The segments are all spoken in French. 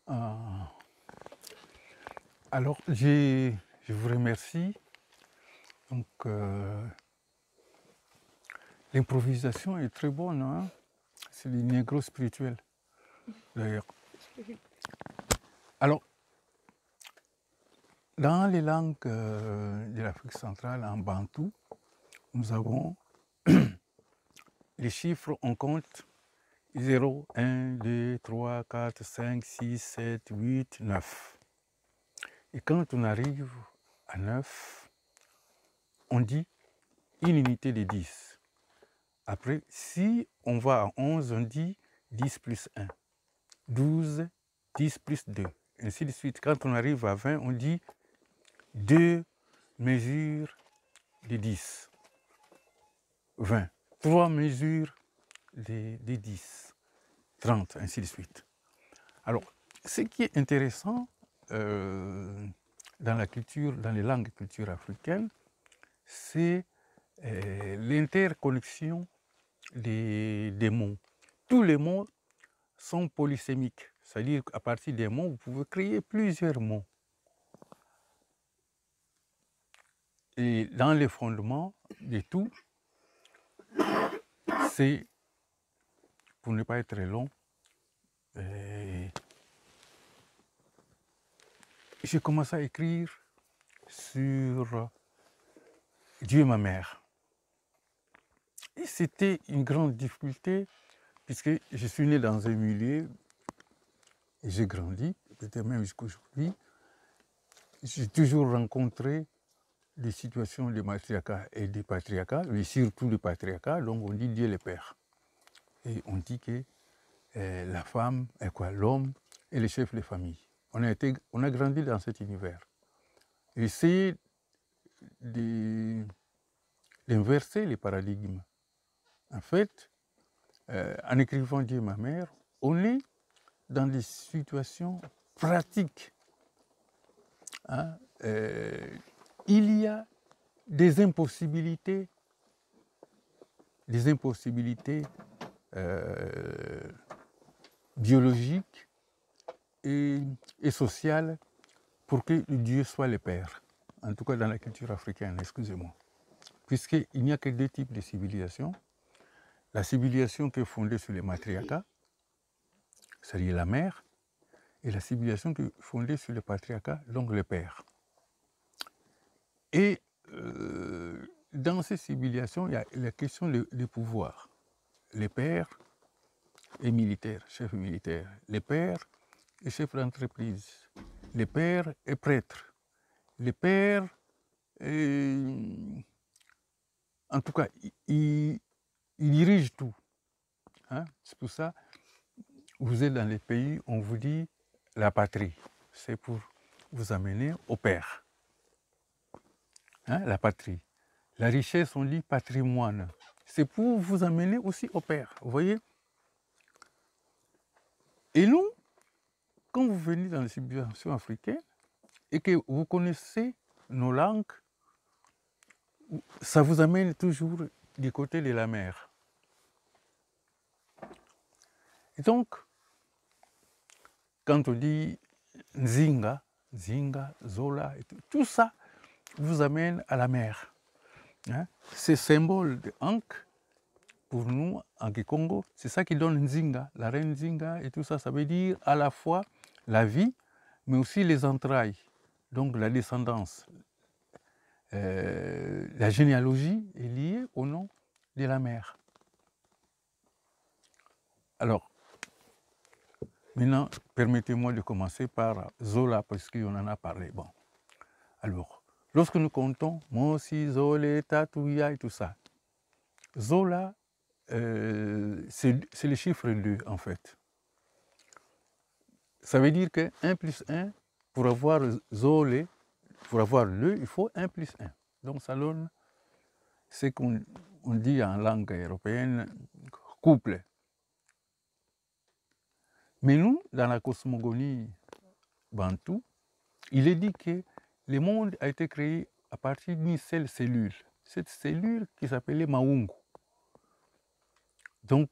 Euh, alors, je vous remercie. Donc, l'improvisation est très bonne, hein? C'est le négro spirituel, d'ailleurs. Alors, dans les langues de l'Afrique centrale, en bantou, nous avons les chiffres, on compte 0, 1, 2, 3, 4, 5, 6, 7, 8, 9. Et quand on arrive à 9, on dit une unité de 10. Après, si on va à 11, on dit 10 plus 1. 12, 10 plus 2. Ainsi de suite. Quand on arrive à 20, on dit 2 mesures de 10. 20. 3 mesures de 10. 30, ainsi de suite. Alors, ce qui est intéressant dans la culture, dans les langues et cultures africaines, c'est l'interconnexion des mots. Tous les mots sont polysémiques, c'est-à-dire qu'à partir des mots, vous pouvez créer plusieurs mots. Et dans les fondements de tout, c'est, pour ne pas être très long, j'ai commencé à écrire sur Dieu et ma mère. Et c'était une grande difficulté, puisque je suis né dans un milieu, et j'ai grandi, peut-être même jusqu'aujourd'hui. J'ai toujours rencontré des situations de matriarcat et de patriarcat, mais surtout de patriarcat, donc on dit Dieu le Père. Et on dit que la femme est quoi? L'homme est le chef de famille. On a grandi dans cet univers. Essayer d'inverser les paradigmes. En fait, en écrivant Dieu ma mère, on est dans des situations pratiques. Hein? Il y a des impossibilités biologiques et sociales pour que Dieu soit le Père. En tout cas dans la culture africaine, excusez-moi. Puisqu'il n'y a que deux types de civilisations. La civilisation qui est fondée sur les matriarcats, c'est-à-dire la mère, et la civilisation qui est fondée sur le patriarcat, donc le père. Et dans ces civilisations, il y a la question du pouvoir. Le père est militaire, chef militaire. Le père est chef d'entreprise. Le père est prêtre. Le père est... En tout cas, il dirige tout. Hein? C'est pour ça, vous êtes dans les pays, on vous dit la patrie. C'est pour vous amener au père. Hein? La patrie. La richesse, on dit patrimoine. C'est pour vous amener aussi au père. Vous voyez? Et nous, quand vous venez dans les civilisations africaines et que vous connaissez nos langues, ça vous amène toujours du côté de la mer. Et donc, quand on dit Nzinga, Zola, tout ça vous amène à la mer. Hein? Ces symboles de Ankh, pour nous, en Kikongo, c'est ça qui donne Nzinga, la reine Nzinga et tout ça. Ça veut dire à la fois la vie, mais aussi les entrailles, donc la descendance. La généalogie est liée au nom de la mère. Alors, maintenant, permettez-moi de commencer par Zola, parce qu'on en a parlé. Bon, alors, lorsque nous comptons Mosi, Zolé, Tatouya et tout ça, Zola, c'est le chiffre 2 en fait. Ça veut dire que 1 plus 1, pour avoir Zolé, pour avoir le, il faut 1 plus 1. Donc ça donne ce qu'on dit en langue européenne, couple. Mais nous, dans la cosmogonie bantou, il est dit que le monde a été créé à partir d'une seule cellule. Cette cellule qui s'appelait Maungu. Donc,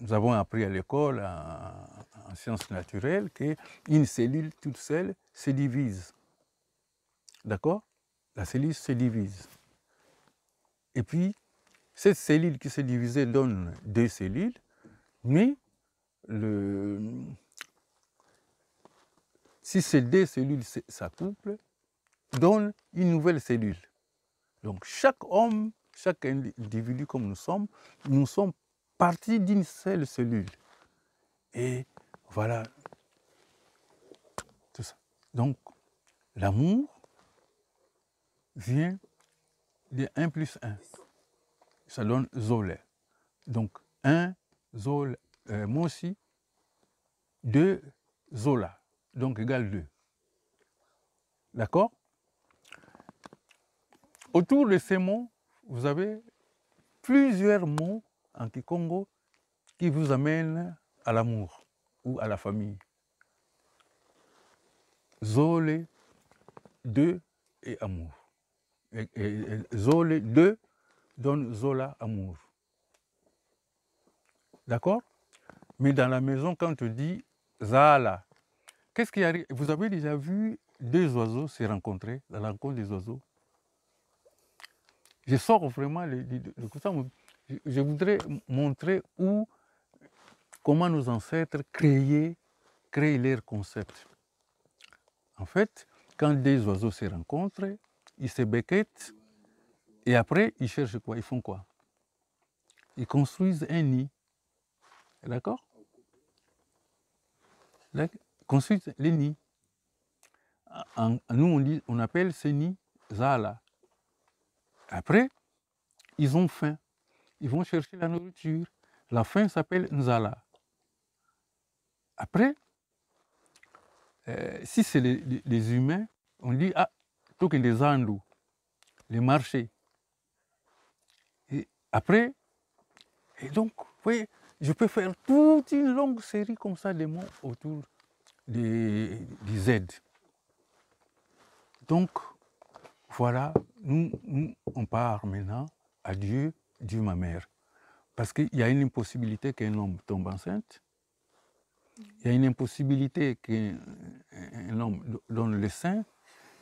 nous avons appris à l'école, en sciences naturelles, qu'une cellule toute seule se divise. D'accord? La cellule se divise. Et puis, cette cellule qui s'est divisée donne 2 cellules, mais si ces 2 cellules s'accouplent, donne une nouvelle cellule. Donc chaque homme, chaque individu comme nous sommes partie d'une seule cellule. Et voilà tout ça. Donc l'amour vient de 1 plus 1. Ça donne Zolé. Donc 1 Zolé, moi aussi, 2 Zola, donc égale 2. D'accord? Autour de ces mots, vous avez plusieurs mots en Kikongo qui vous amènent à l'amour ou à la famille. Zolé, 2 et amour. Et Zolé, 2 donne Zola, amour. D'accord? Mais dans la maison, quand on dit Zala, qu'est-ce qui arrive? Vous avez déjà vu 2 oiseaux se rencontrer, la rencontre des oiseaux? Je sors vraiment je voudrais montrer comment nos ancêtres créaient leur concept. En fait, quand 2 oiseaux se rencontrent, ils se becquettent et après, ils cherchent quoi? Ils font quoi? Ils construisent un nid. D'accord? Ils construisent les nids. Nous, on appelle ces nids Zala. Après, ils ont faim. Ils vont chercher la nourriture. La faim s'appelle Nzala. Après, si c'est les humains, on dit token des andous, les marchés. Et après, et donc, vous voyez, je peux faire toute une longue série comme ça de mots autour des Z. Donc, voilà, nous, on part maintenant à Dieu, Dieu ma mère. Parce qu'il y a une impossibilité qu'un homme tombe enceinte. Il y a une impossibilité qu'un homme donne le sein.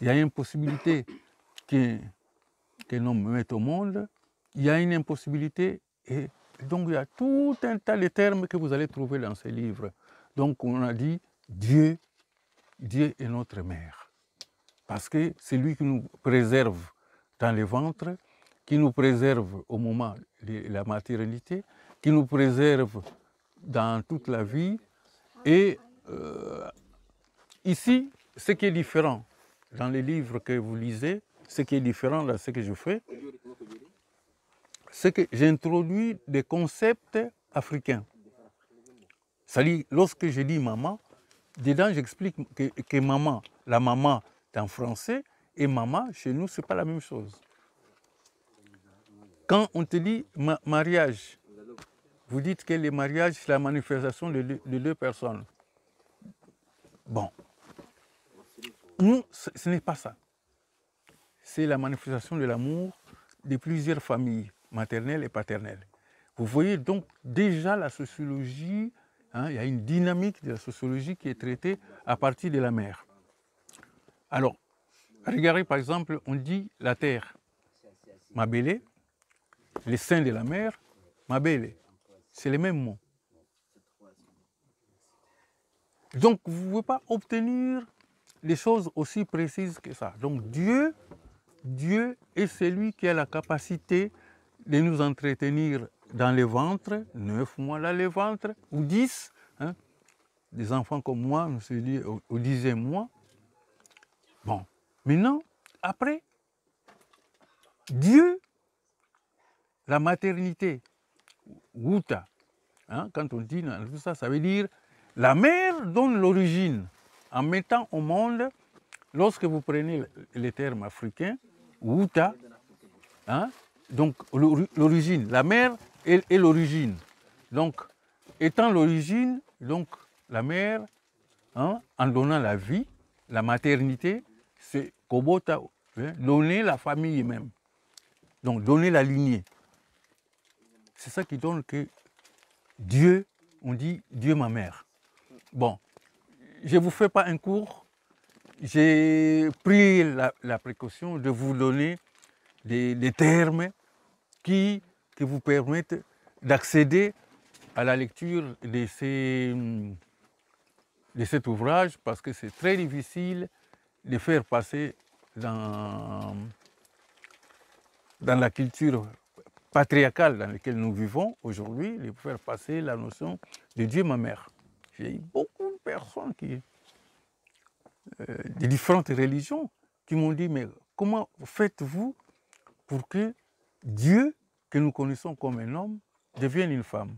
Il y a une impossibilité qu'un homme mette au monde. Il y a une impossibilité. Et donc, il y a tout un tas de termes que vous allez trouver dans ces livres. Donc, on a dit Dieu, Dieu est notre mère. Parce que c'est lui qui nous préserve dans le ventre, qui nous préserve au moment de la maternité, qui nous préserve dans toute la vie. Et ici, ce qui est différent dans les livres que vous lisez, ce qui est différent dans ce que je fais, c'est que j'introduis des concepts africains. C'est-à-dire, lorsque je dis maman, dedans j'explique que maman, la maman en français et maman chez nous, ce n'est pas la même chose. Quand on te dit mariage, vous dites que le mariage, c'est la manifestation de 2 personnes. Bon, nous, ce n'est pas ça. C'est la manifestation de l'amour de plusieurs familles, maternelles et paternelles. Vous voyez donc déjà la sociologie, il y a une dynamique de la sociologie qui est traitée à partir de la mère. Alors, regardez par exemple, on dit la terre, Mabélé, les seins de la mère, Mabélé. C'est les mêmes mots. Donc, vous ne pouvez pas obtenir des choses aussi précises que ça. Donc, Dieu est celui qui a la capacité de nous entretenir dans le ventre, 9 mois dans le ventre, ou 10. Des enfants comme moi, je me suis dit au 10e mois. Bon, maintenant, après, Dieu, la maternité, Wuta, quand on dit tout ça, ça veut dire la mère donne l'origine. En mettant au monde, lorsque vous prenez les termes africains, Wuta, donc l'origine, la mère est l'origine. Donc, étant l'origine, donc la mère, en donnant la vie, la maternité, c'est Kobota, donner la famille même. Donc, donner la lignée. C'est ça qui donne que Dieu on dit Dieu ma mère. Bon, je ne vous fais pas un cours. J'ai pris la précaution de vous donner des termes qui vous permettent d'accéder à la lecture de cet ouvrage, parce que c'est très difficile de faire passer dans la culture patriarcale dans laquelle nous vivons aujourd'hui, de faire passer la notion de Dieu ma mère. J'ai eu beaucoup de personnes de différentes religions qui m'ont dit, mais comment faites-vous pour que Dieu, que nous connaissons comme un homme, devienne une femme?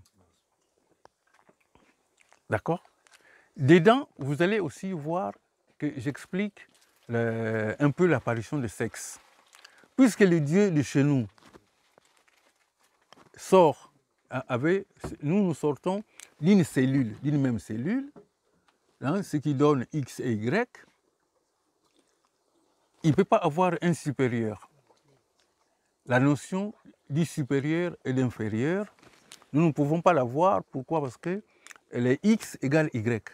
D'accord? Dedans, vous allez aussi voir que j'explique un peu l'apparition du sexe. Puisque le Dieu de chez nous sort nous sortons d'une cellule, d'une même cellule, hein, ce qui donne X et Y, il ne peut pas avoir un supérieur. La notion du supérieur et d'inférieur, nous ne pouvons pas l'avoir. Pourquoi? Parce que les X égale Y.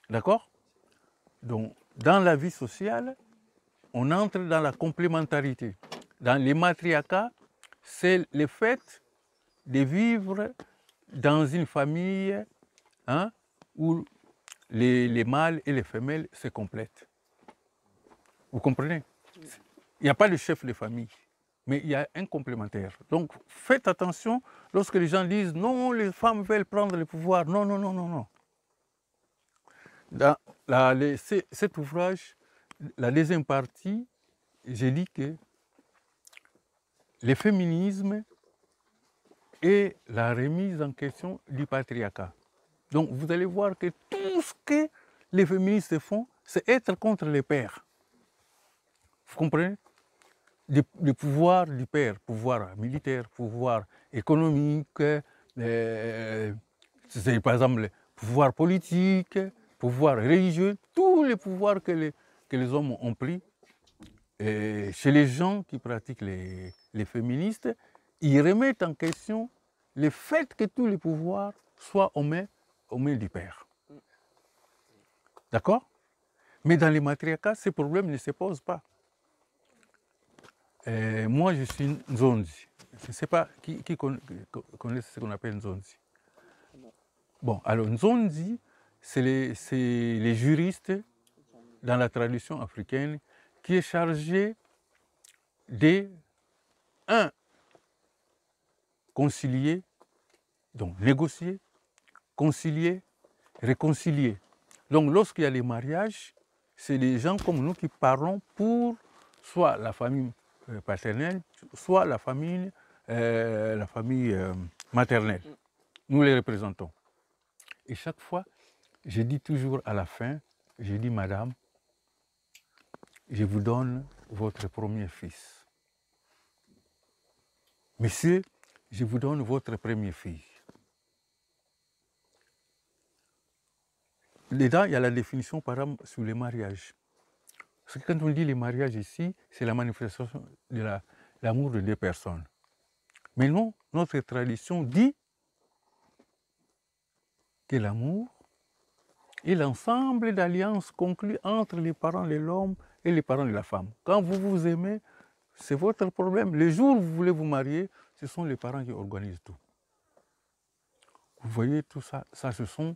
D'accord? Donc, dans la vie sociale, on entre dans la complémentarité. Dans les matriarcats, c'est le fait de vivre dans une famille, hein, où les mâles et les femelles se complètent. Vous comprenez? Il n'y a pas de chef de famille, mais il y a un complémentaire. Donc faites attention lorsque les gens disent non, les femmes veulent prendre le pouvoir. Non, non, non, non, non. Dans cet ouvrage, la deuxième partie, j'ai dit que le féminisme est la remise en question du patriarcat. Donc vous allez voir que tout ce que les féministes font, c'est être contre les pères. Vous comprenez? Le pouvoir du père, pouvoir militaire, pouvoir économique, par exemple le pouvoir politique, pouvoir religieux, tous les pouvoirs que les hommes ont pris. Et chez les gens qui pratiquent les féministes, ils remettent en question le fait que tous les pouvoirs soient aux mains du père. D'accord? Mais dans les matriarcats, ces problèmes ne se posent pas. Moi, je suis Nzonzi. Je ne sais pas qui connaît ce qu'on appelle Nzonzi. Bon, alors Nzonzi, c'est les juristes dans la tradition africaine qui est chargé de, concilier, donc négocier, concilier, réconcilier. Donc lorsqu'il y a les mariages, c'est des gens comme nous qui parlons pour soit la famille paternelle, soit la famille maternelle. Nous les représentons. Et chaque fois, je dis toujours à la fin, je dis, madame, je vous donne votre premier fils. Monsieur, je vous donne votre première fille. Dedans, il y a la définition, par exemple, sur les mariages. Parce que quand on dit les mariages ici, c'est la manifestation de l'amour de deux personnes. Mais non, notre tradition dit que l'amour est l'ensemble d'alliances conclues entre les parents de l'homme et les parents de la femme. Quand vous vous aimez, c'est votre problème. Le jour où vous voulez vous marier, ce sont les parents qui organisent tout. Vous voyez tout ça, ce sont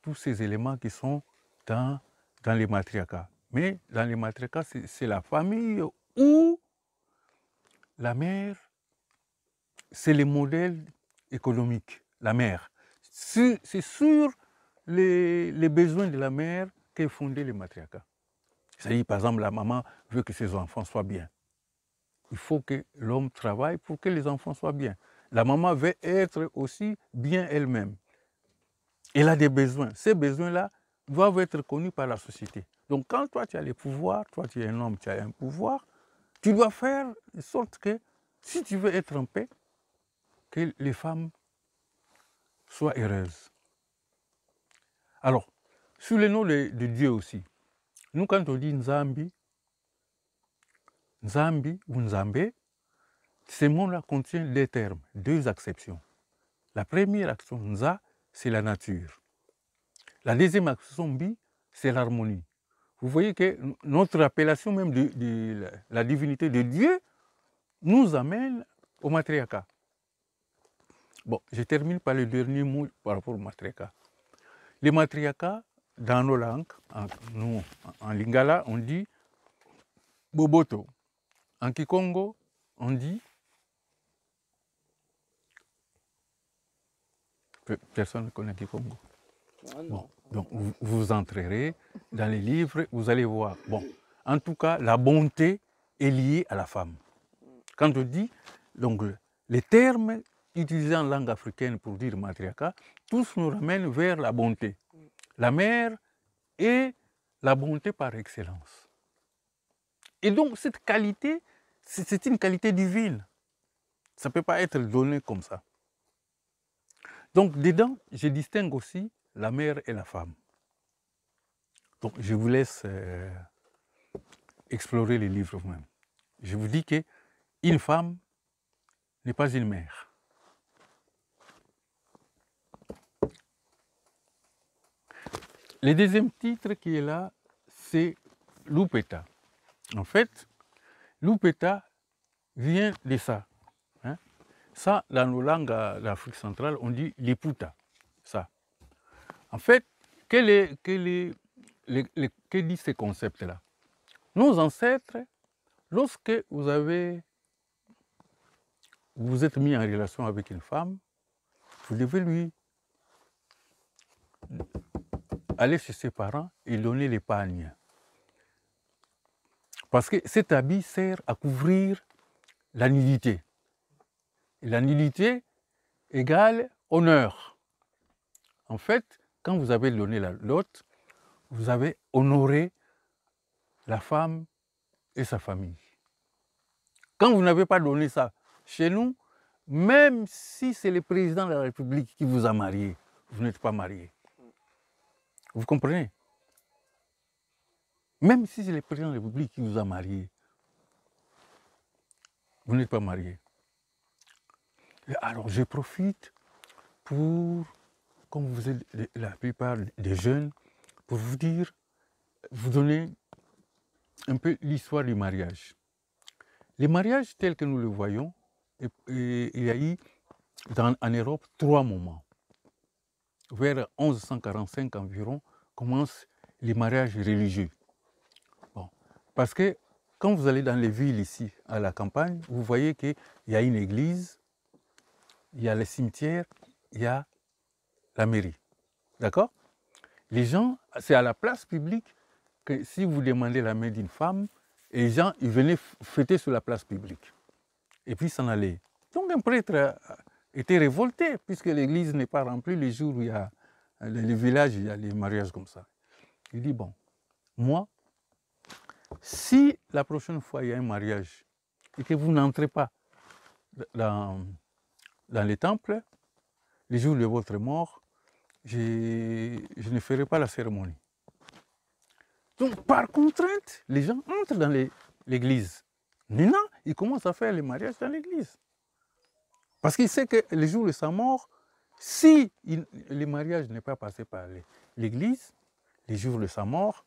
tous ces éléments qui sont dans les matriarcats. Mais dans les matriarcats, c'est la famille où la mère, c'est le modèle économique, la mère. C'est sur les besoins de la mère qu'est fondé le matriarcat. C'est-à-dire, par exemple, la maman veut que ses enfants soient bien. Il faut que l'homme travaille pour que les enfants soient bien. La maman veut être aussi bien elle-même. Elle a des besoins. Ces besoins-là doivent être connus par la société. Donc quand toi tu as les pouvoirs, toi tu es un homme, tu as un pouvoir, tu dois faire de sorte que, si tu veux être en paix, que les femmes soient heureuses. Alors, sous le nom de Dieu aussi, nous quand on dit Nzambi, Nzambi ou Nzambé, ce mot-là contient deux termes, deux acceptions. La première action, Nza, c'est la nature. La deuxième accession bi, c'est l'harmonie. Vous voyez que notre appellation même de la divinité de Dieu nous amène au matriarcat. Bon, je termine par le dernier mot par rapport au matriarcat. Le matriarcat, dans nos langues, en lingala, on dit boboto. En kikongo, on dit... Personne ne connaît kikongo. Bon, donc vous entrerez dans les livres, vous allez voir. Bon, en tout cas, la bonté est liée à la femme. Quand on dit, donc, les termes utilisés en langue africaine pour dire matriarcat, tous nous ramènent vers la bonté. La mère est la bonté par excellence. Et donc, cette qualité, c'est une qualité divine. Ça ne peut pas être donné comme ça. Donc, dedans, je distingue aussi la mère et la femme. Donc, je vous laisse explorer les livres vous-même. Je vous dis qu'une femme n'est pas une mère. Le deuxième titre qui est là, c'est Lupeta. En fait, Lupeta vient de ça. Hein? Ça, dans nos langues d'Afrique centrale, on dit Liputa. Ça. En fait, que dit ce concept-là? Nos ancêtres, lorsque vous êtes mis en relation avec une femme, vous devez lui aller chez ses parents et donner l'épargne. Parce que cet habit sert à couvrir la nudité. Et la nudité égale honneur. En fait, quand vous avez donné la dot, vous avez honoré la femme et sa famille. Quand vous n'avez pas donné ça, chez nous, même si c'est le président de la République qui vous a marié, vous n'êtes pas marié. Vous comprenez? Même si c'est le président de la République qui vous a marié, vous n'êtes pas marié. Alors je profite pour, comme vous êtes la plupart des jeunes, pour vous dire, vous donner un peu l'histoire du mariage. Les mariages tels que nous le voyons, il y a eu en Europe 3 moments. Vers 1145 environ, commencent les mariages religieux. Bon. Parce que quand vous allez dans les villes ici, à la campagne, vous voyez qu'il y a une église, il y a le cimetière, il y a la mairie. D'accord? Les gens, c'est à la place publique que si vous demandez la main d'une femme, les gens ils venaient fêter sur la place publique. Et puis s'en allaient. Donc un prêtre était révolté, puisque l'église n'est pas remplie les jours où il y a les villages, il y a les mariages comme ça. Il dit, bon, moi, si la prochaine fois il y a un mariage et que vous n'entrez pas dans les temples, les jours de votre mort, je ne ferai pas la cérémonie. Donc, par contrainte, les gens entrent dans l'église. Maintenant, ils commencent à faire les mariages dans l'église. Parce qu'il sait que le jour de sa mort, si le mariage n'est pas passé par l'église, les jours de sa mort,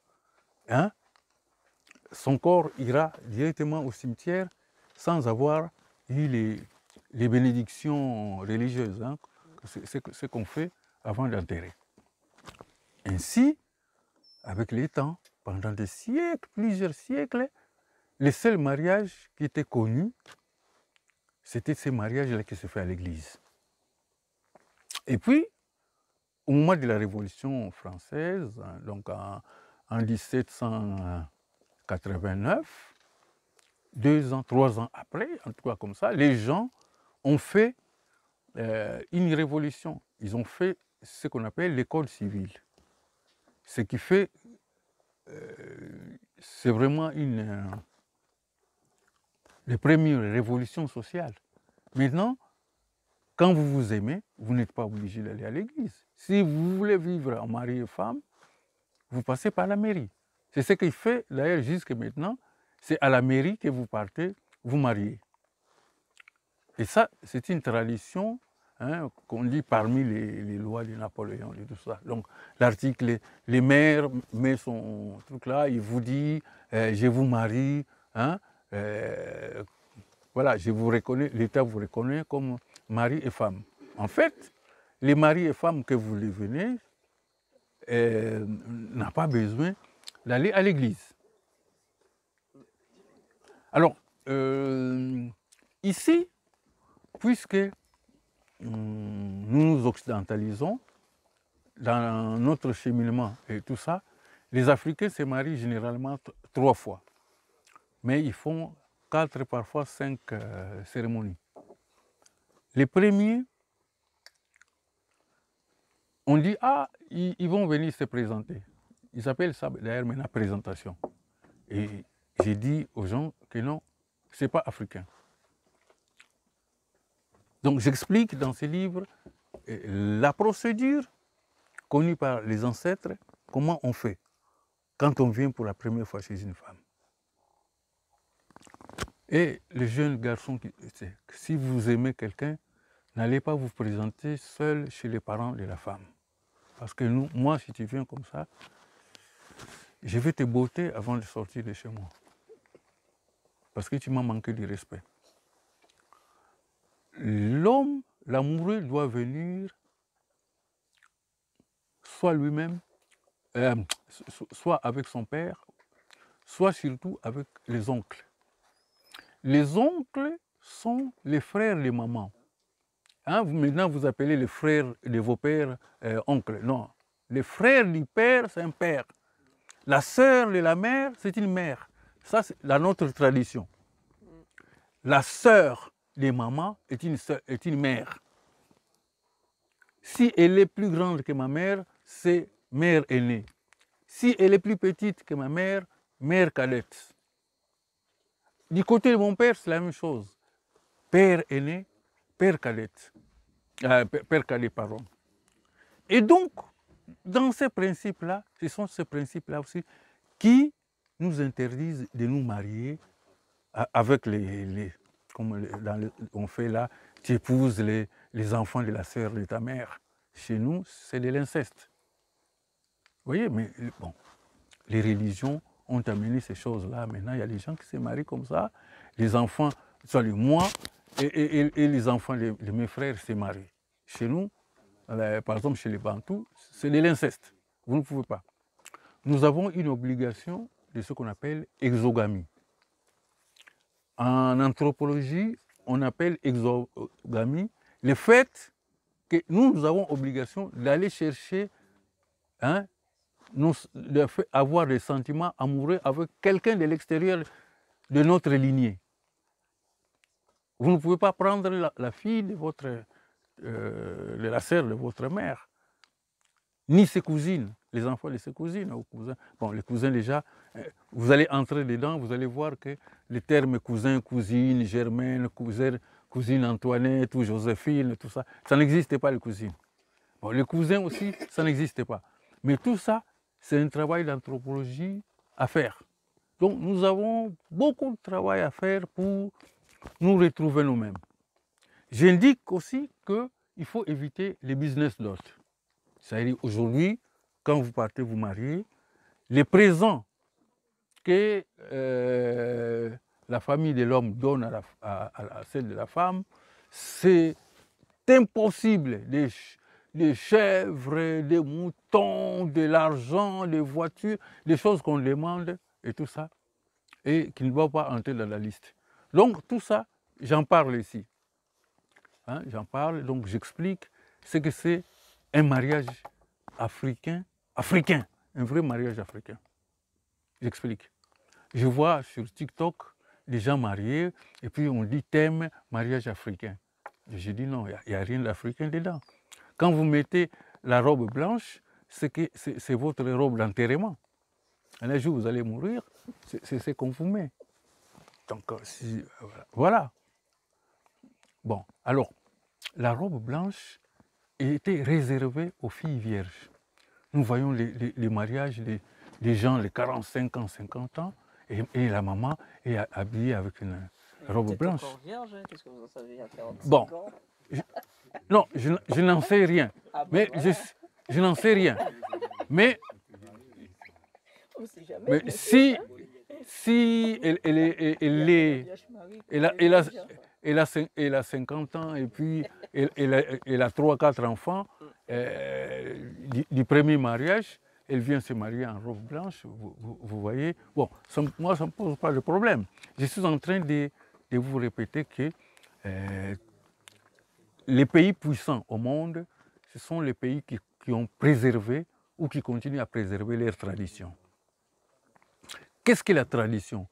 hein, son corps ira directement au cimetière sans avoir eu les bénédictions religieuses, hein, ce qu'on fait avant d'enterrer. Ainsi, avec les temps, pendant des siècles, plusieurs siècles, le seul mariage qui était connu, c'était ces mariages-là qui se fait à l'église. Et puis, au moment de la Révolution française, donc en 1789, 2 ans, 3 ans après, en tout cas comme ça, les gens ont fait une révolution. Ils ont fait ce qu'on appelle l'école civile. Ce qui fait, c'est vraiment les premières révolutions sociales. Maintenant, quand vous vous aimez, vous n'êtes pas obligé d'aller à l'église. Si vous voulez vivre en mari et femme, vous passez par la mairie. C'est ce qu'il fait, d'ailleurs, jusqu'à maintenant, c'est à la mairie que vous partez, vous mariez. Et ça, c'est une tradition hein, qu'on dit parmi les lois de Napoléon et tout ça. Donc l'article, les mères met son truc là, il vous dit je vous marie, hein, voilà, je vous reconnais, l'État vous reconnaît comme mari et femme. En fait, les maris et femmes que vous devenez n'ont pas besoin d'aller à l'église. Alors, ici, puisque nous nous occidentalisons dans notre cheminement et tout ça, les Africains se marient généralement 3 fois. Mais ils font 4, parfois 5 cérémonies. Les premiers, on dit, ah, ils vont venir se présenter. Ils appellent ça d'ailleurs maintenant présentation. Et j'ai dit aux gens que non, ce n'est pas africain. Donc j'explique dans ce livre la procédure connue par les ancêtres, comment on fait quand on vient pour la première fois chez une femme. Et les jeunes garçons, si vous aimez quelqu'un, n'allez pas vous présenter seul chez les parents de la femme. Parce que nous, moi, si tu viens comme ça, je vais te botter avant de sortir de chez moi. Parce que tu m'as manqué de respect. L'homme, l'amoureux, doit venir soit lui-même, soit avec son père, soit surtout avec les oncles. Les oncles sont les frères de maman. Hein, maintenant, vous appelez les frères de vos pères oncles. Non, les frères du père, c'est un père. La sœur de la mère, c'est une mère. Ça, c'est notre tradition. La sœur de maman est une mère. Si elle est plus grande que ma mère, c'est mère aînée. Si elle est plus petite que ma mère, mère cadette. Du côté de mon père, c'est la même chose. Père aîné, père cadette. Père cadet, pardon. Et donc, dans ces principes-là, ce sont ces principes-là aussi qui nous interdisent de nous marier avec comme on fait là, tu épouses les enfants de la sœur de ta mère. Chez nous, c'est de l'inceste. Vous voyez, mais bon, les religions ont amené ces choses-là. Maintenant, il y a des gens qui se marient comme ça. Les enfants, moi et les enfants de mes frères se marient. Chez nous, par exemple, chez les Bantous, c'est de l'inceste. Vous ne pouvez pas. Nous avons une obligation de ce qu'on appelle exogamie. En anthropologie, on appelle exogamie le fait que nous avons obligation d'aller chercher, hein, avoir des sentiments amoureux avec quelqu'un de l'extérieur de notre lignée. Vous ne pouvez pas prendre la fille de la sœur de votre mère, ni ses cousines, les enfants de ses cousines ou cousins. Bon, les cousins déjà, vous allez entrer dedans, vous allez voir que les termes cousin, cousine, Germaine, cousine Antoinette ou Joséphine, tout ça, ça n'existait pas les cousines. Bon, les cousins aussi, ça n'existait pas. Mais tout ça, c'est un travail d'anthropologie à faire. Donc nous avons beaucoup de travail à faire pour nous retrouver nous-mêmes. J'indique aussi qu'il faut éviter les business dot. C'est-à-dire aujourd'hui, quand vous partez vous marier, les présents que la famille de l'homme donne à celle de la femme, c'est impossible. Des chèvres, des moutons, de l'argent, des voitures, des choses qu'on demande et tout ça, et qui ne doivent pas entrer dans la liste. Donc tout ça, j'en parle ici. Hein, j'en parle, donc j'explique ce que c'est un mariage africain, un vrai mariage africain. J'explique. Je vois sur TikTok des gens mariés et puis on dit thème mariage africain. Je dis non, il n'y a rien d'africain dedans. Quand vous mettez la robe blanche, c'est votre robe d'enterrement. Un jour, vous allez mourir, c'est ce qu'on vous met. Donc, voilà. Bon, alors, la robe blanche était réservée aux filles vierges. Nous voyons les mariages des gens de 45 ans, 50 ans, et la maman est habillée avec une robe blanche. Encore vierge, qu'est-ce que vous en savez à 45 bon, ans Non, je n'en sais rien. Ah bon, Mais voilà. je n'en sais rien. Mais, On sait jamais, mais bien sûr, hein. si elle est, Vierge Marie, elle a, les elle a, vierges enfants. elle a 50 ans et puis elle a 3-4 enfants du premier mariage. Elle vient se marier en robe blanche, vous voyez. Bon, moi, ça ne me pose pas de problème. Je suis en train de vous répéter que les pays puissants au monde, ce sont les pays qui ont préservé ou qui continuent à préserver leurs traditions. Qu'est-ce que la tradition?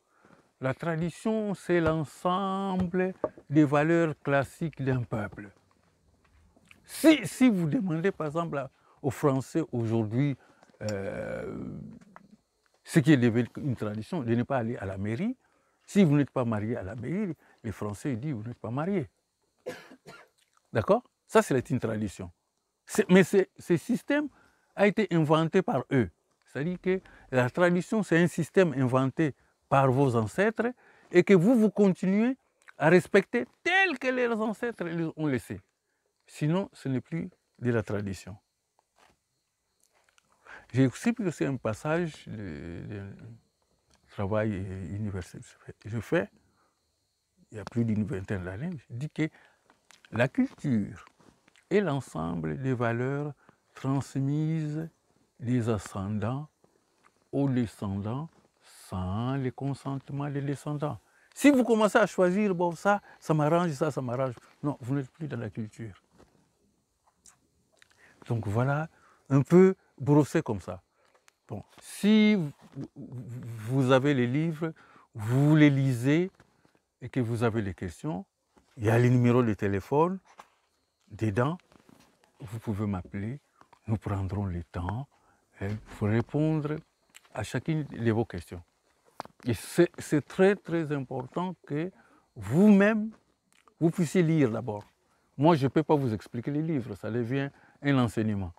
La tradition, c'est l'ensemble des valeurs classiques d'un peuple. Si vous demandez, par exemple, aux Français aujourd'hui ce qui est devenu une tradition, de ne pas aller à la mairie, si vous n'êtes pas marié à la mairie, les Français disent vous n'êtes pas marié. D'accord? Ça, c'est une tradition. Mais ce système a été inventé par eux. C'est-à-dire que la tradition, c'est un système inventé par vos ancêtres et que vous continuez à respecter tel que leurs ancêtres ont laissé. Sinon, ce n'est plus de la tradition. J'ai aussi pris aussi un passage de travail universitaire que je fais, il y a plus d'une vingtaine d'années, je dis que la culture est l'ensemble des valeurs transmises des ascendants aux descendants sans le consentement des descendants. Si vous commencez à choisir, bon, ça m'arrange, ça m'arrange, non, vous n'êtes plus dans la culture. Donc voilà, un peu brossé comme ça. Bon, si vous avez les livres, vous les lisez et que vous avez des questions, il y a les numéros de téléphone dedans, vous pouvez m'appeler, nous prendrons le temps pour répondre à chacune de vos questions. Et c'est très très important que vous-même, vous puissiez lire d'abord. Moi, je ne peux pas vous expliquer les livres, ça devient un enseignement.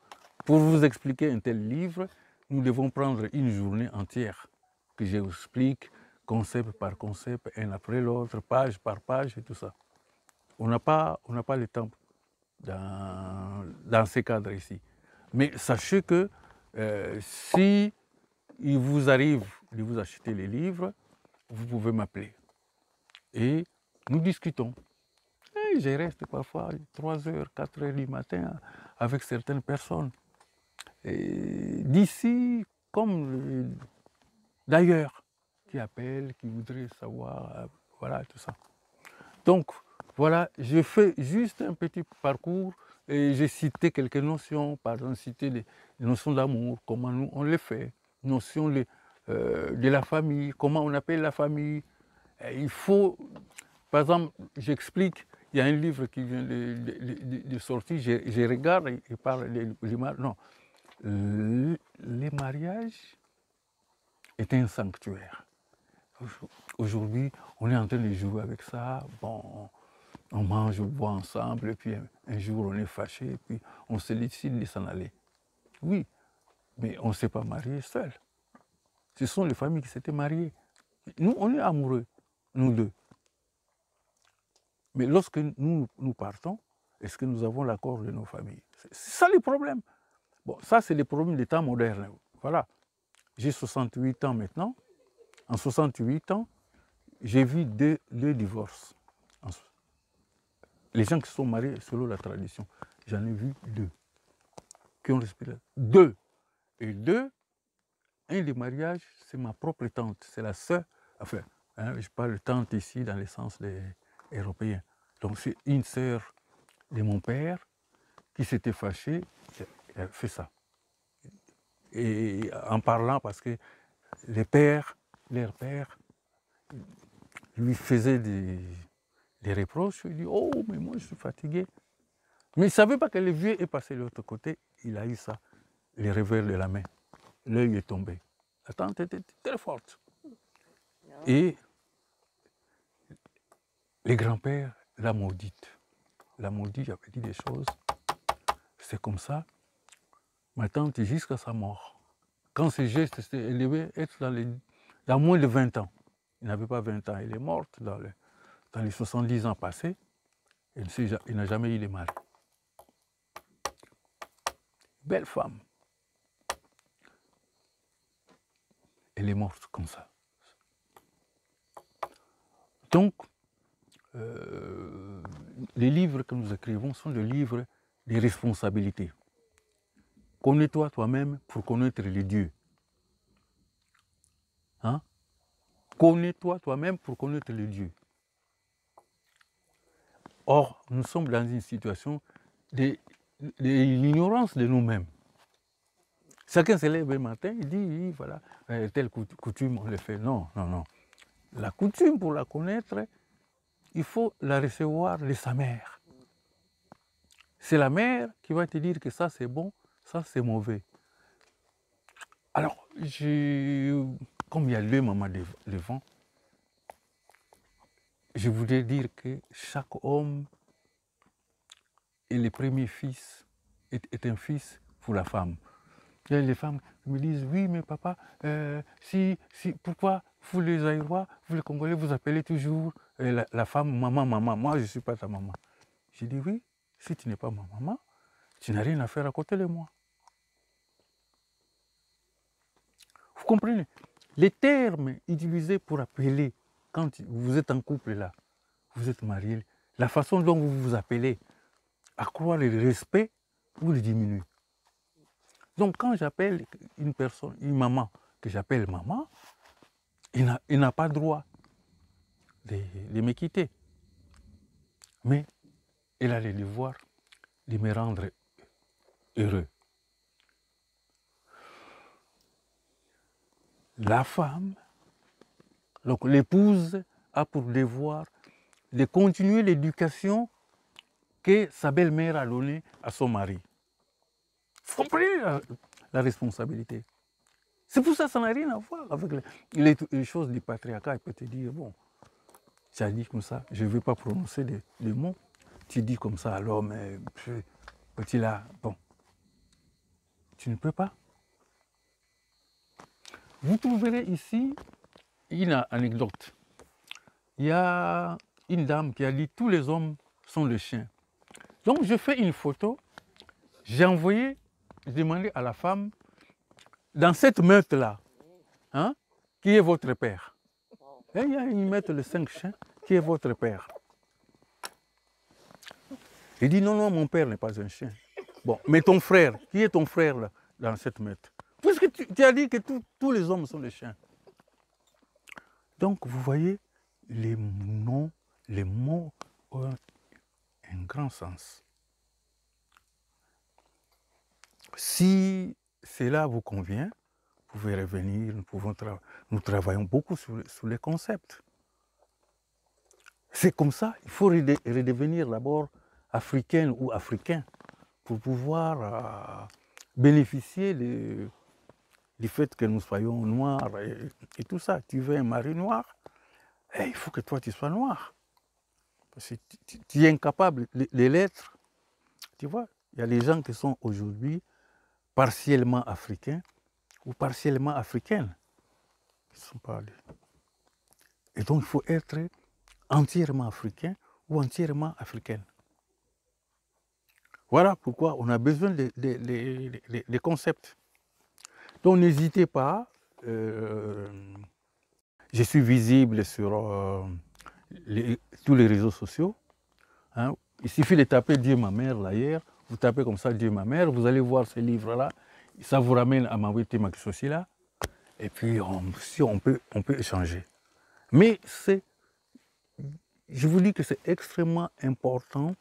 Pour vous expliquer un tel livre, nous devons prendre une journée entière que j'explique concept par concept, un après l'autre, page par page et tout ça. On n'a pas le temps dans ces cadres ici. Mais sachez que si il vous arrive de vous acheter les livres, vous pouvez m'appeler. Et nous discutons. Et je reste parfois 3 heures, 4 heures du matin avec certaines personnes. D'ici comme d'ailleurs, qui appellent, qui voudraient savoir, voilà, tout ça. Donc, voilà, je fais juste un petit parcours et j'ai cité quelques notions, par exemple, cité des notions d'amour, comment nous on les fait, notions de la famille, comment on appelle la famille. Et il faut, par exemple, j'explique, il y a un livre qui vient de sortir, je regarde et parle non, les mariages est un sanctuaire. Aujourd'hui, on est en train de jouer avec ça. Bon, on mange, on boit ensemble, et puis un jour on est fâché, et puis on se décide de s'en aller. Oui, mais on ne s'est pas marié seul. Ce sont les familles qui s'étaient mariées. Nous, on est amoureux, nous deux. Mais lorsque nous partons, est-ce que nous avons l'accord de nos familles? C'est ça le problème. Bon, ça, c'est les problèmes des temps modernes. Voilà. J'ai 68 ans maintenant. En 68 ans, j'ai vu deux divorces. Les gens qui sont mariés selon la tradition, j'en ai vu 2 qui ont respecté. 2. Et 2, un des mariages, c'est ma propre tante, c'est la sœur, enfin, je parle de tante ici dans le sens des Européens. Donc c'est une sœur de mon père qui s'était fâchée, elle a fait ça. Et en parlant, parce que les pères, leurs pères, lui faisaient des reproches, il dit « Oh, mais moi je suis fatigué ». Mais il ne savait pas que le vieux est passé de l'autre côté, il a eu ça, les revers de la main. L'œil est tombé. La tante était très forte. Et les grands-pères la maudite. La maudite avait dit des choses. C'est comme ça. Ma tante, jusqu'à sa mort, quand ce geste elle devait être dans moins de 20 ans. Il n'avait pas 20 ans. Elle est morte dans les 70 ans passés. Elle n'a jamais eu de mari. belle femme. Elle est morte comme ça. Donc, les livres que nous écrivons sont des livres des responsabilités. Connais-toi toi-même pour connaître les dieux. Hein? Connais-toi toi-même pour connaître les dieux. Or, nous sommes dans une situation de l'ignorance de nous-mêmes. Chacun se lève le matin, il dit, oui, voilà, telle coutume, on le fait. Non, non, non. La coutume, pour la connaître, il faut la recevoir de sa mère. C'est la mère qui va te dire que ça c'est bon, ça c'est mauvais. Alors, comme il y a deux mamans devant, je voudrais dire que chaque homme est le premier fils, est un fils pour la femme. Il y a les femmes qui me disent, oui, mais papa, pourquoi vous les Aïrois, vous les Congolais, vous appelez toujours la femme maman, maman. Moi, je ne suis pas ta maman. J'ai dit, oui, si tu n'es pas ma maman, tu n'as rien à faire à côté de moi. Vous comprenez? Les termes utilisés pour appeler, quand vous êtes en couple là, vous êtes marié, la façon dont vous vous appelez, accroît le respect ou le diminue. Donc quand j'appelle une personne, une maman, que j'appelle maman, il n'a pas droit de me quitter. Mais il a le devoir de me rendre heureux. La femme, donc l'épouse, a pour devoir de continuer l'éducation que sa belle-mère a donnée à son mari. Vous comprenez la responsabilité? C'est pour ça que ça n'a rien à voir avec les choses du patriarcat. Il peut te dire, bon, tu as dit comme ça, je ne veux pas prononcer les mots. Tu dis comme ça, alors, mais petit là, bon, tu ne peux pas. Vous trouverez ici une anecdote. Il y a une dame qui a dit, tous les hommes sont des chiens. Donc, je fais une photo, j'ai envoyé, j'ai demandé à la femme, dans cette meute-là, hein, qui est votre père? Et il y a une meute de 5 chiens, qui est votre père? Il dit, non, non, mon père n'est pas un chien. Bon, mais ton frère, qui est ton frère là, dans cette meute? Puisque tu as dit que tous les hommes sont des chiens. Donc, vous voyez, les mots ont un grand sens. Si cela vous convient, vous pouvez revenir, nous travaillons beaucoup sur les concepts. C'est comme ça, il faut redevenir d'abord africaine ou africain pour pouvoir bénéficier du fait que nous soyons noirs et tout ça. Tu veux un mari noir, et il faut que toi tu sois noir. Parce que tu es incapable de l'être. Tu vois, il y a des gens qui sont aujourd'hui partiellement africains ou partiellement africaines. Ils sont pas allés. Et donc il faut être entièrement africain ou entièrement africaine. Voilà pourquoi on a besoin des concepts. Donc n'hésitez pas, je suis visible sur tous les réseaux sociaux. Hein. Il suffit de taper Dieu ma mère d'ailleurs, vous tapez comme ça Dieu ma mère, vous allez voir ce livre-là, ça vous ramène à Mawete Makisosila, et puis on peut échanger. Mais je vous dis que c'est extrêmement important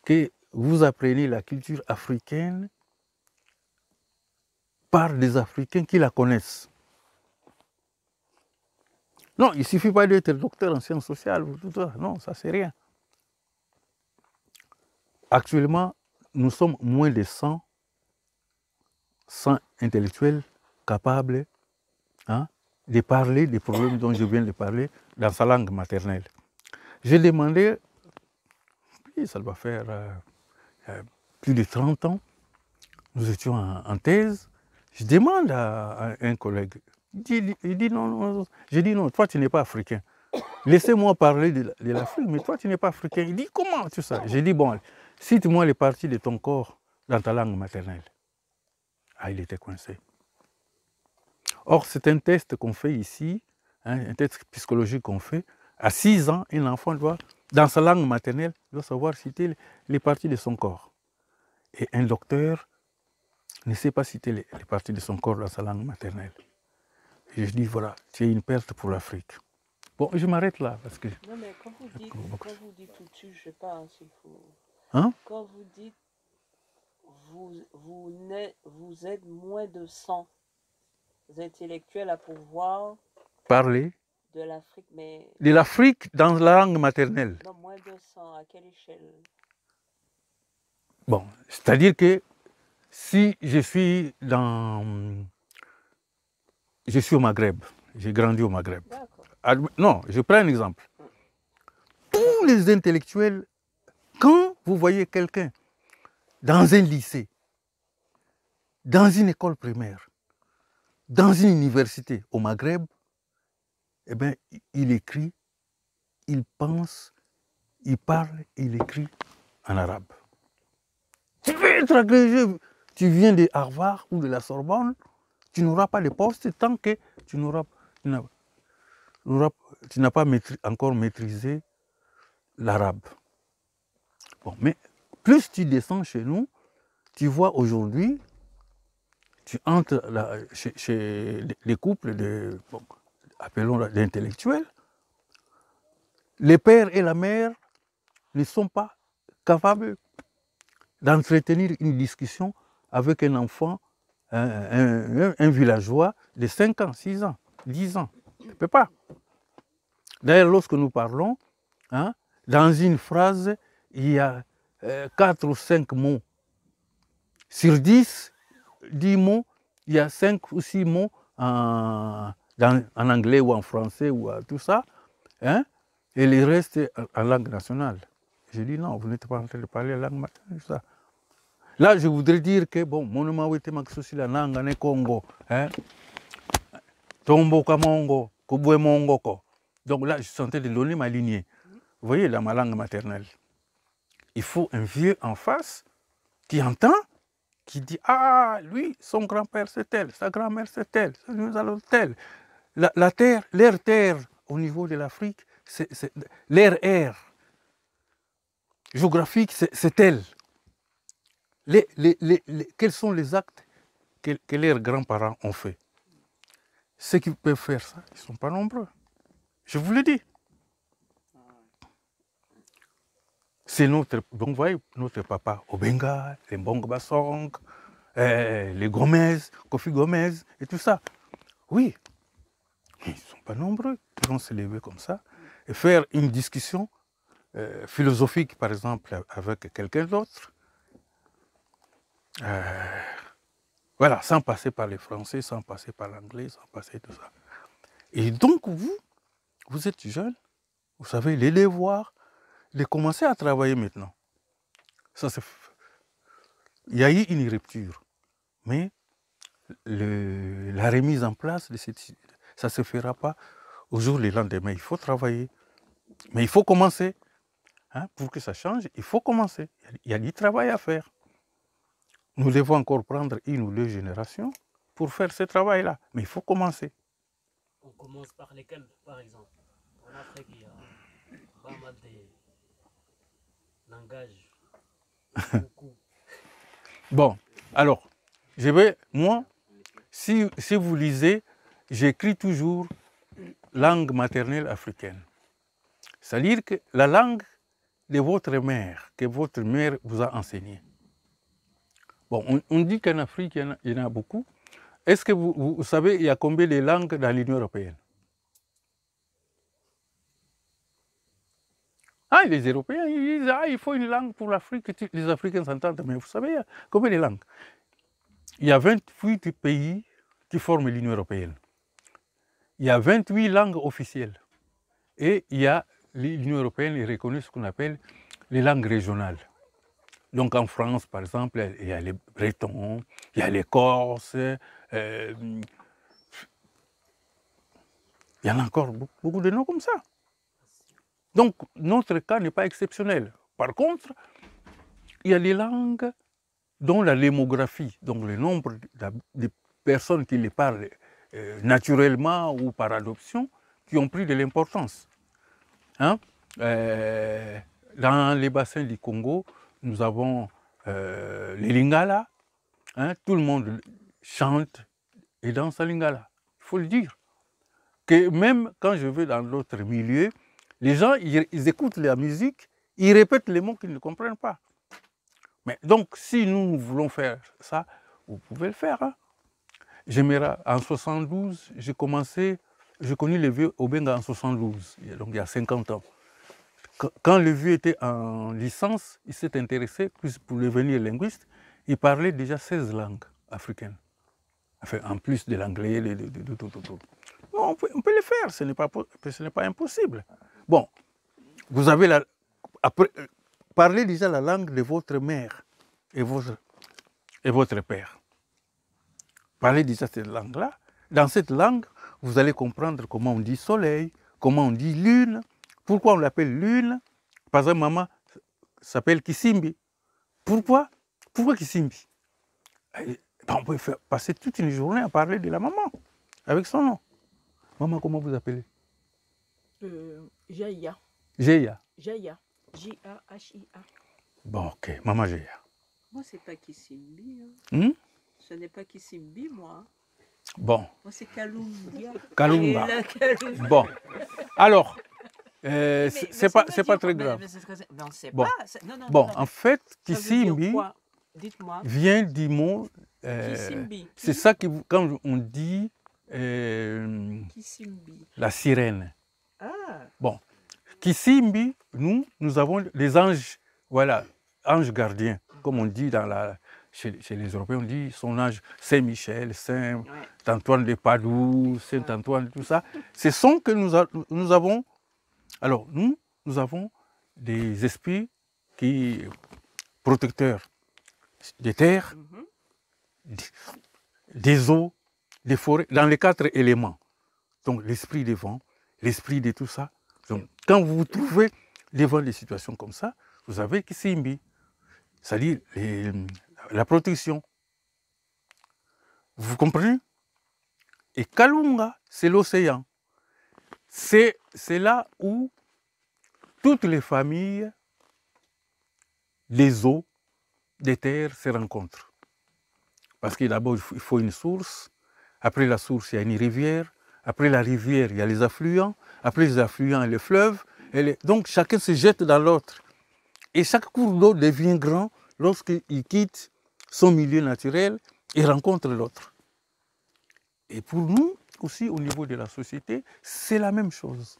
que vous appreniez la culture africaine par des Africains qui la connaissent. Non, il ne suffit pas d'être docteur en sciences sociales ou tout ça. Non, ça c'est rien. Actuellement, nous sommes moins de 100 intellectuels capables de parler des problèmes dont je viens de parler dans sa langue maternelle. J'ai demandé, ça doit faire plus de 30 ans, nous étions en thèse, je demande à un collègue, il dit non, j'ai dit non, toi tu n'es pas africain. Laissez-moi parler de l'Afrique, mais toi tu n'es pas africain. Il dit comment tu sais? J'ai dit bon, cite-moi les parties de ton corps dans ta langue maternelle. Ah, il était coincé. Or, c'est un test qu'on fait ici, hein, un test psychologique qu'on fait. À 6 ans, un enfant doit, dans sa langue maternelle, doit savoir citer les parties de son corps. Et un docteur ne sait pas citer les parties de son corps dans sa langue maternelle. Et je dis, voilà, c'est une perte pour l'Afrique. Bon, je m'arrête là parce que... Non, mais quand vous dites tout dessus, je sais pas s'il faut. Hein? Quand vous dites vous êtes moins de 100 intellectuels à pouvoir Parler de l'Afrique, mais de l'Afrique dans la langue maternelle. non, moins de 100, à quelle échelle? Bon, c'est-à-dire que si je suis je suis au Maghreb, j'ai grandi au Maghreb. D'accord. Non, je prends un exemple. Tous les intellectuels, quand vous voyez quelqu'un dans un lycée, dans une école primaire, dans une université au Maghreb, eh bien, il écrit, il pense, il parle, il écrit en arabe. Tu veux être agrégé, tu viens de Harvard ou de la Sorbonne, tu n'auras pas de poste tant que tu n'as pas encore maîtrisé l'arabe. Bon, mais plus tu descends chez nous, tu vois aujourd'hui, tu entres chez les couples de, bon, appelons d'intellectuels, les pères et la mère ne sont pas capables d'entretenir une discussion avec un enfant, un villageois de 5 ans, 6 ans, 10 ans. Tu ne peux pas. D'ailleurs, lorsque nous parlons, hein, dans une phrase, il y a 4 ou 5 mots. Sur 10 mots, il y a 5 ou 6 mots en anglais ou en français ou tout ça, hein, et le reste en langue nationale. Je dis non, vous n'êtes pas en train de parler la langue maternelle, ça. Là, je voudrais dire que, bon, mon nom est Maxosi la langue Congo, hein, Tombo Kamongo, Kubwe Mongoko. Donc là, je suis en train de donner ma lignée. Vous voyez, dans ma langue maternelle. Il faut un vieux en face qui entend, qui dit, ah, lui, son grand-père c'est tel, sa grand-mère c'est tel, nous allons tel. La terre, l'air terre au niveau de l'Afrique, l'air air géographique, c'est tel. Quels sont les actes que leurs grands-parents ont fait? Ceux qui peuvent faire ça, ils ne sont pas nombreux. Je vous le dis. C'est notre, donc vous voyez, notre papa Obenga, les Mbongo Bassong, les Gomez, Kofi Gomez et tout ça. Oui, ils ne sont pas nombreux. Ils vont se lever comme ça et faire une discussion philosophique, par exemple, avec quelqu'un d'autre. Voilà, sans passer par les Français, sans passer par l'anglais, sans passer tout ça. Et donc, vous êtes jeune, vous savez les devoirs, de commencer à travailler maintenant. Ça, il y a eu une rupture, mais la remise en place de ça ne se fera pas au jour le lendemain. Il faut travailler, mais il faut commencer. Hein, pour que ça change, il faut commencer. Il y a du travail à faire. Nous devons encore prendre 1 ou 2 générations pour faire ce travail-là, mais il faut commencer. On commence par lesquels, par exemple? En Afrique, il y a pas mal de langages. Beaucoup. Bon, alors, moi, si vous lisez, j'écris toujours langue maternelle africaine. C'est-à-dire que la langue de votre mère, que votre mère vous a enseignée. Bon, on dit qu'en Afrique, il y en a beaucoup. Est-ce que vous savez, il y a combien de langues dans l'Union européenne? Ah, les Européens, ils disent, ah, il faut une langue pour l'Afrique, les Africains s'entendent. Mais vous savez, il y a combien de langues? Il y a 28 pays qui forment l'Union européenne. Il y a 28 langues officielles. Et l'Union européenne reconnaît ce qu'on appelle les langues régionales. Donc en France, par exemple, il y a les Bretons, il y a les Corses, il y en a encore beaucoup de noms comme ça. Donc, notre cas n'est pas exceptionnel. Par contre, il y a des langues dont la démographie, donc le nombre de personnes qui les parlent naturellement ou par adoption, qui ont pris de l'importance. Hein? Dans les bassins du Congo, nous avons les Lingala. Hein? Tout le monde chante et danse à Lingala. Il faut le dire. Que même quand je vais dans d'autres milieux, les gens, ils écoutent la musique, ils répètent les mots qu'ils ne comprennent pas. Mais donc, si nous voulons faire ça, vous pouvez le faire. Hein? En 72, j'ai connu le vieux Obenga en 72, donc il y a 50 ans. Quand le vieux était en licence, il s'est intéressé, plus pour devenir linguiste, il parlait déjà 16 langues africaines. Enfin, en plus de l'anglais, tout. On peut le faire, ce n'est pas impossible. Bon, vous avez parlez déjà la langue de votre mère et votre père. Parlez déjà cette langue-là. Dans cette langue, vous allez comprendre comment on dit soleil, comment on dit lune, pourquoi on l'appelle lune. Par exemple, maman s'appelle Kisimbi. Pourquoi Kisimbi? On peut passer toute une journée à parler de la maman, avec son nom. Maman, comment vous appelez? Jaya. Jaya. Jaya. J-A-H-I-A. Bon, ok. Maman Jaya. Moi, c'est pas Kisimbi. Hmm? Ce n'est pas Kisimbi, moi. Bon. Moi, c'est Kalunga. Kalunga. Et la Kalunga. Bon. Alors, c'est pas très grave. Non, c'est Bon. pas. Non, Bon, en fait, Ça veut dire Kisimbi quoi? Dites-moi. vient du mot. Kisimbi. C'est ça quand on dit Kisimbi. la sirène. Ah. Bon. Kisimbi, nous avons les anges, voilà, anges gardiens, comme on dit chez les Européens, on dit son ange Saint-Michel, Saint-Antoine de Padoue, Saint-Antoine, tout ça. Ce sont que nous avons. Alors, nous avons des esprits protecteurs des terres, des eaux, des forêts, dans les 4 éléments. Donc, l'esprit des vents, l'esprit de tout ça. Donc, quand vous vous trouvez devant des situations comme ça, vous avez Kisimbi, c'est-à-dire la protection. Vous comprenez? Et Kalunga, c'est l'océan. C'est là où toutes les familles des eaux, des terres se rencontrent. Parce que d'abord, il faut une source. Après la source, il y a une rivière. Après la rivière, il y a les affluents. Après les affluents, il y a les fleuves. Donc, chacun se jette dans l'autre. Et chaque cours d'eau devient grand lorsqu'il quitte son milieu naturel et rencontre l'autre. Et pour nous, aussi, au niveau de la société, c'est la même chose.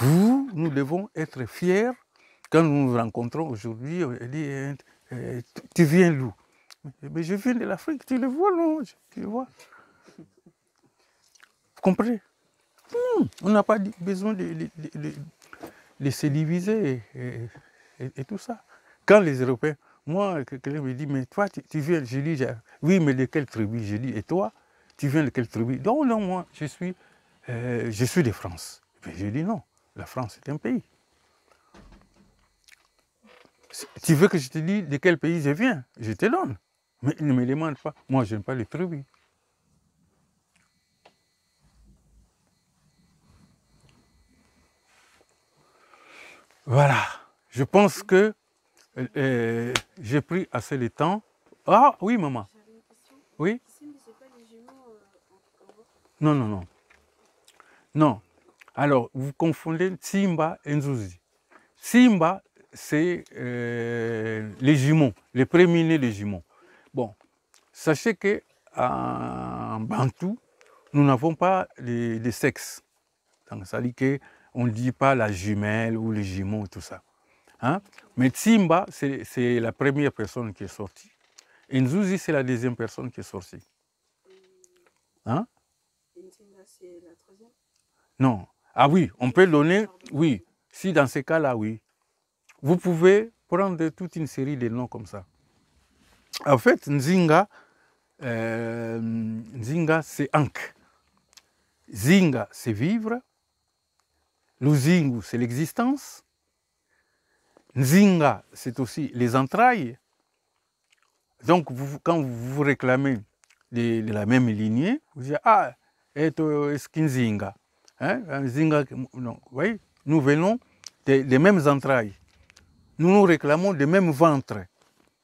Nous devons être fiers quand nous nous rencontrons aujourd'hui. On dit, tu viens d'où? Mais je viens de l'Afrique, tu le vois, non? Tu le vois. Vous comprenez? On n'a pas besoin de se diviser et tout ça. Quand les Européens, moi, quelqu'un me dit, mais toi, tu viens, je dis, oui, mais de quelle tribu? Je dis, et toi, tu viens de quelle tribu? Non, moi, je suis de France. Mais je dis, non, la France est un pays. Tu veux que je te dise de quel pays je viens? Je te donne. Mais ne me demande pas. Moi, je n'aime pas les tribus. Voilà. Je pense que j'ai pris assez de temps. Ah oui, maman. J'avais une question. Oui? Kisimbi, c'est pas les jumeaux en Europe? Non. Non. Alors, vous confondez Simba et Nzuzi. Simba, c'est les jumeaux, les premiers-nés des jumeaux. Bon, sachez qu'en Bantou, nous n'avons pas de sexe. Donc, ça dit qu'on ne dit pas la jumelle ou les jumeaux, tout ça. Hein? Mais Simba, c'est la première personne qui est sortie. Et Nzuzi, c'est la deuxième personne qui est sortie. Hein? Et Nzinga, c'est la troisième? Non. Ah oui, on peut donner, oui. Si dans ces cas-là, oui. Vous pouvez prendre toute une série de noms comme ça. En fait, Nzinga, c'est Ankh. Zinga, c'est vivre. Luzingu, c'est l'existence. Nzinga, c'est aussi les entrailles. Donc, quand vous réclamez de la même lignée, vous dites ah, est-ce qu'un Nzinga? Hein? Nzinga, non. Vous voyez, nous venons des mêmes entrailles. Nous réclamons des mêmes ventres.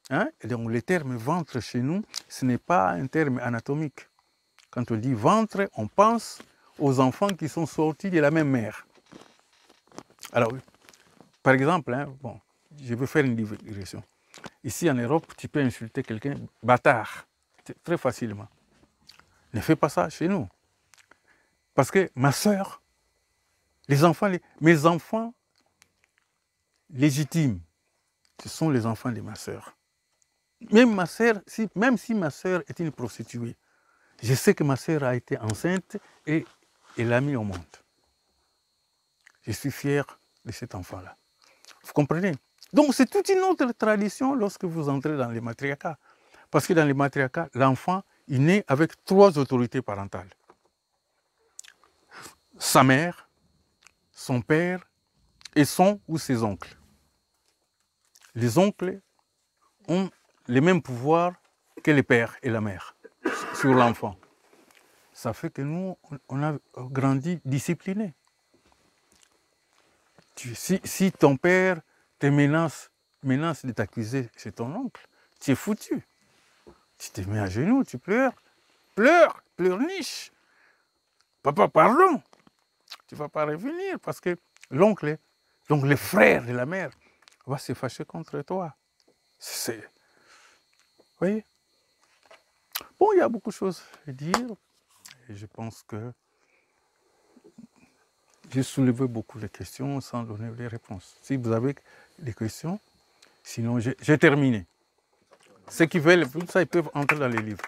Hein? Et donc, le terme ventre chez nous, ce n'est pas un terme anatomique. Quand on dit ventre, on pense aux enfants qui sont sortis de la même mère. Alors, par exemple, hein, bon, je veux faire une digression. Ici en Europe, tu peux insulter quelqu'un bâtard, très facilement. Ne fais pas ça chez nous. Parce que ma soeur, mes enfants légitimes, ce sont les enfants de ma soeur. Même ma soeur, même si ma soeur est une prostituée, je sais que ma soeur a été enceinte et elle l'a mis au monde. Je suis fier de cet enfant-là. Vous comprenez? Donc c'est toute une autre tradition lorsque vous entrez dans les matriarcats. Parce que dans les matriarcats, l'enfant est né avec 3 autorités parentales. Sa mère, son père et son ou ses oncles. Les oncles ont les mêmes pouvoirs que les pères et la mère sur l'enfant. Ça fait que nous, on a grandi disciplinés. Si ton père te menace de t'accuser chez ton oncle, tu es foutu. Tu te mets à genoux, tu pleures. Pleurniche. Papa, pardon. Tu ne vas pas revenir parce que l'oncle, donc le frère de la mère, va se fâcher contre toi. Vous voyez? Bon, il y a beaucoup de choses à dire. Et je pense que j'ai soulevé beaucoup de questions sans donner les réponses. Si vous avez des questions, sinon j'ai terminé. Ceux qui veulent, ça, ils peuvent entrer dans les livres.